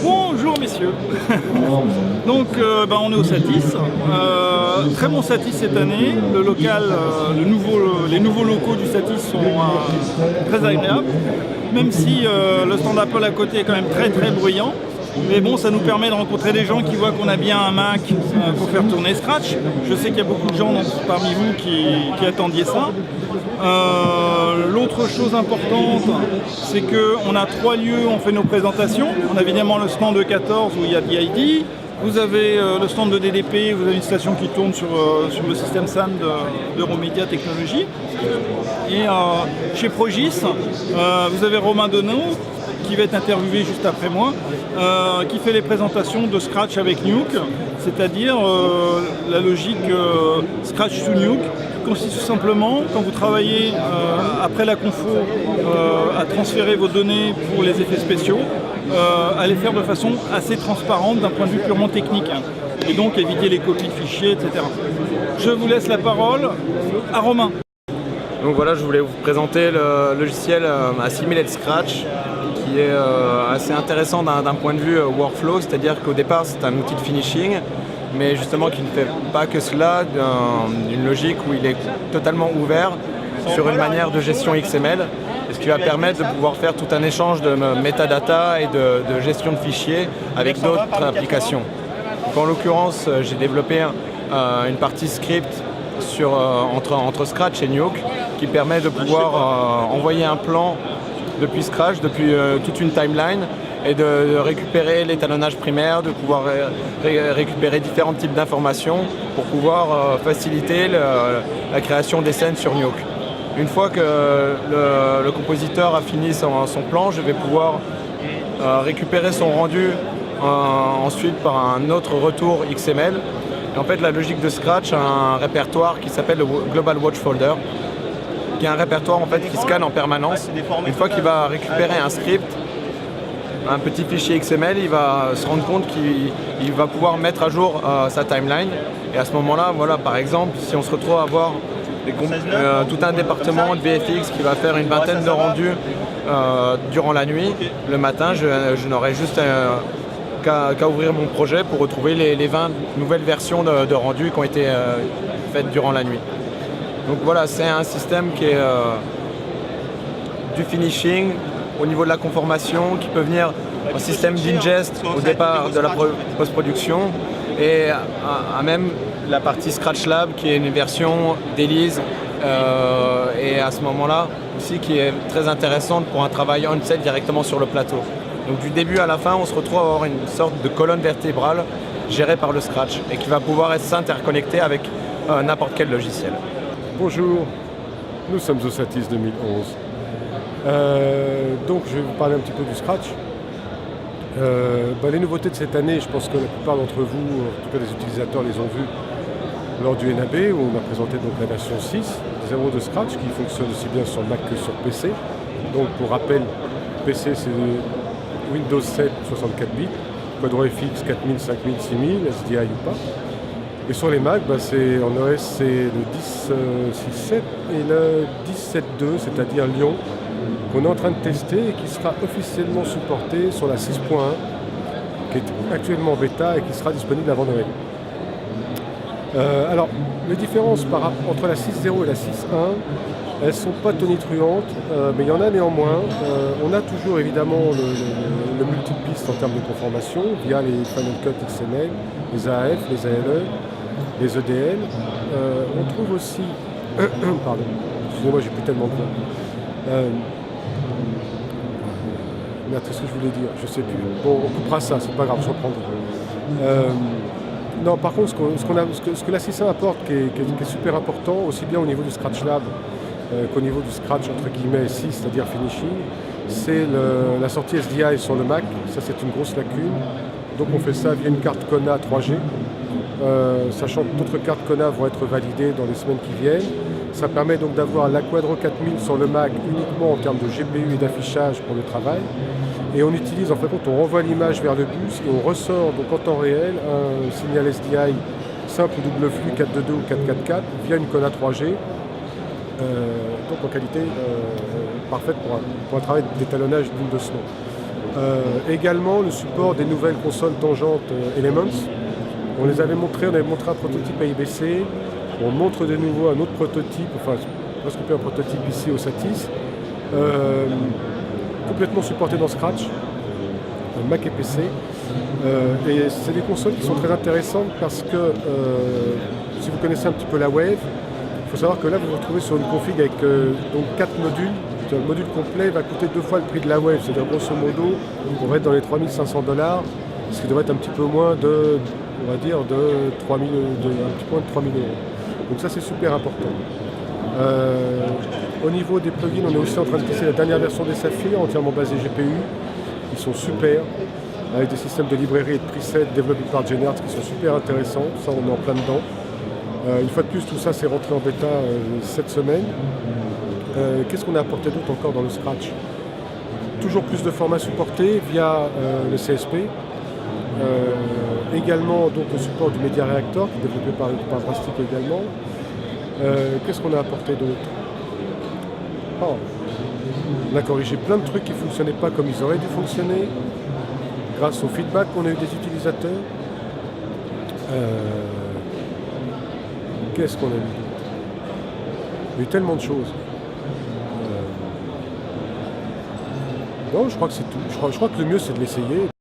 Bonjour messieurs. Donc on est au Satis, très bon Satis cette année. Le local, les nouveaux locaux du Satis sont très agréables, même si le stand Apple à côté est quand même très bruyant. Mais bon, ça nous permet de rencontrer des gens qui voient qu'on a bien un Mac pour faire tourner Scratch. Je sais qu'il y a beaucoup de gens parmi vous qui attendiez ça. L'autre chose importante, c'est qu'on a 3 lieux où on fait nos présentations. On a évidemment le stand de 14 où il y a DID. Vous avez le stand de DDP, vous avez une station qui tourne sur le système SAN d'Euromédia Technologies. Et chez Progis, vous avez Romain Donneau, qui va être interviewé juste après moi, qui fait les présentations de Scratch avec Nuke, c'est-à-dire la logique Scratch to Nuke, qui consiste tout simplement, quand vous travaillez après la confo, à transférer vos données pour les effets spéciaux, à les faire de façon assez transparente d'un point de vue purement technique, et donc éviter les copies de fichiers, etc. Je vous laisse la parole à Romain. Donc voilà, je voulais vous présenter le logiciel Assimilate Scratch, qui est assez intéressant d'un point de vue workflow, c'est-à-dire qu'au départ c'est un outil de finishing, mais justement qui ne fait pas que cela, d'une logique où il est totalement ouvert sur une manière de gestion XML, ce qui va permettre de pouvoir faire tout un échange de metadata et de gestion de fichiers avec d'autres applications. Donc en l'occurrence, j'ai développé une partie script entre Scratch et Nuke qui permet de pouvoir envoyer un plan depuis Scratch, depuis toute une timeline, et de récupérer l'étalonnage primaire, de pouvoir récupérer différents types d'informations pour pouvoir faciliter la création des scènes sur Nuke. Une fois que le compositeur a fini son plan, je vais pouvoir récupérer son rendu ensuite par un autre retour XML. Et en fait, la logique de Scratch a un répertoire qui s'appelle le Global Watch Folder, qui est un répertoire en fait qui scanne en permanence. Une fois qu'il va récupérer un script, un petit fichier XML, il va se rendre compte qu'il va pouvoir mettre à jour sa timeline. Et à ce moment-là, voilà, par exemple, si on se retrouve à avoir tout un département de VFX qui va faire une vingtaine de rendus durant la nuit, le matin, je n'aurai juste qu'à ouvrir mon projet pour retrouver les 20 nouvelles versions de rendus qui ont été faites durant la nuit. Donc voilà, c'est un système qui est du finishing au niveau de la conformation, qui peut venir en système d'ingest au départ de la post-production, et à même la partie Scratch Lab qui est une version d'Elise, et à ce moment-là aussi qui est très intéressante pour un travail on-set directement sur le plateau. Donc du début à la fin, on se retrouve à avoir une sorte de colonne vertébrale gérée par le Scratch et qui va pouvoir s'interconnecter avec n'importe quel logiciel. Bonjour, nous sommes au Satis 2011. Donc je vais vous parler un petit peu du Scratch. Les nouveautés de cette année, je pense que la plupart d'entre vous, en tout cas les utilisateurs, les ont vues lors du NAB, où on a présenté donc la version 6.0 de Scratch, qui fonctionne aussi bien sur Mac que sur PC. Donc pour rappel, PC c'est Windows 7 64 bits, Quadro FX 4000, 5000, 6000, SDI ou pas. Et sur les Mac, c'est en OS c'est le 10.6.7 et le 10.7.2, c'est-à-dire Lyon, qu'on est en train de tester et qui sera officiellement supporté sur la 6.1, qui est actuellement en bêta et qui sera disponible avant Noël. Alors, les différences entre la 6.0 et la 6.1, elles ne sont pas tonitruantes, mais il y en a néanmoins. On a toujours évidemment le multipiste en termes de conformation via les Final Cut XML, les AF, les ALE, les EDL. On trouve aussi... Pardon, excusez-moi, j'ai plus tellement de voix. Merde, qu'est-ce que je voulais dire? Je sais plus. Bon, on coupera ça, c'est pas grave, je reprendrai. Non, par contre, ce que la 6.1 apporte, qui est super important, aussi bien au niveau du Scratch Lab qu'au niveau du Scratch entre guillemets 6, c'est-à-dire finishing, c'est la sortie SDI sur le Mac. Ça, c'est une grosse lacune. Donc on fait ça via une carte Kona 3G, sachant que d'autres cartes Kona vont être validées dans les semaines qui viennent. Ça permet donc d'avoir la Quadro 4000 sur le Mac uniquement en termes de GPU et d'affichage pour le travail. Et on utilise, en fait, on renvoie l'image vers le bus et on ressort donc en temps réel un signal SDI simple double flux 4.2.2 ou 4.4.4 via une Kona 3G. Donc en qualité parfaite pour un travail d'étalonnage digne de ce nom. Également le support des nouvelles consoles tangentes Elements. On avait montré un prototype à IBC, on montre de nouveau un autre prototype, enfin presque plus un prototype ici au Satis, complètement supporté dans Scratch, Mac et PC. Et c'est des consoles qui sont très intéressantes parce que si vous connaissez un petit peu la Wave, il faut savoir que là vous vous retrouvez sur une config avec donc 4 modules. Le module complet va coûter 2 fois le prix de la Wave, c'est-à-dire grosso modo on va être dans les 3 500 $, ce qui devrait être un petit peu moins de, on va dire, un petit peu moins de 3 000 €. Donc ça c'est super important. Au niveau des plugins, on est aussi en train de tester la dernière version des Saphir, entièrement basée GPU. Ils sont super, avec des systèmes de librairie et de presets développés par Genart qui sont super intéressants. Ça, on est en plein dedans. Une fois de plus, tout ça, c'est rentré en bêta cette semaine. Qu'est-ce qu'on a apporté d'autre encore dans le Scratch? Toujours plus de formats supportés via le CSP. Également donc, le support du Media Reactor, qui est développé par Plastic également. Qu'est-ce qu'on a apporté d'autre? On a corrigé plein de trucs qui ne fonctionnaient pas comme ils auraient dû fonctionner, grâce au feedback qu'on a eu des utilisateurs. Qu'est-ce qu'on a mis d'autre? Il y a eu tellement de choses. Non, je crois que c'est tout. Je crois que le mieux c'est de l'essayer.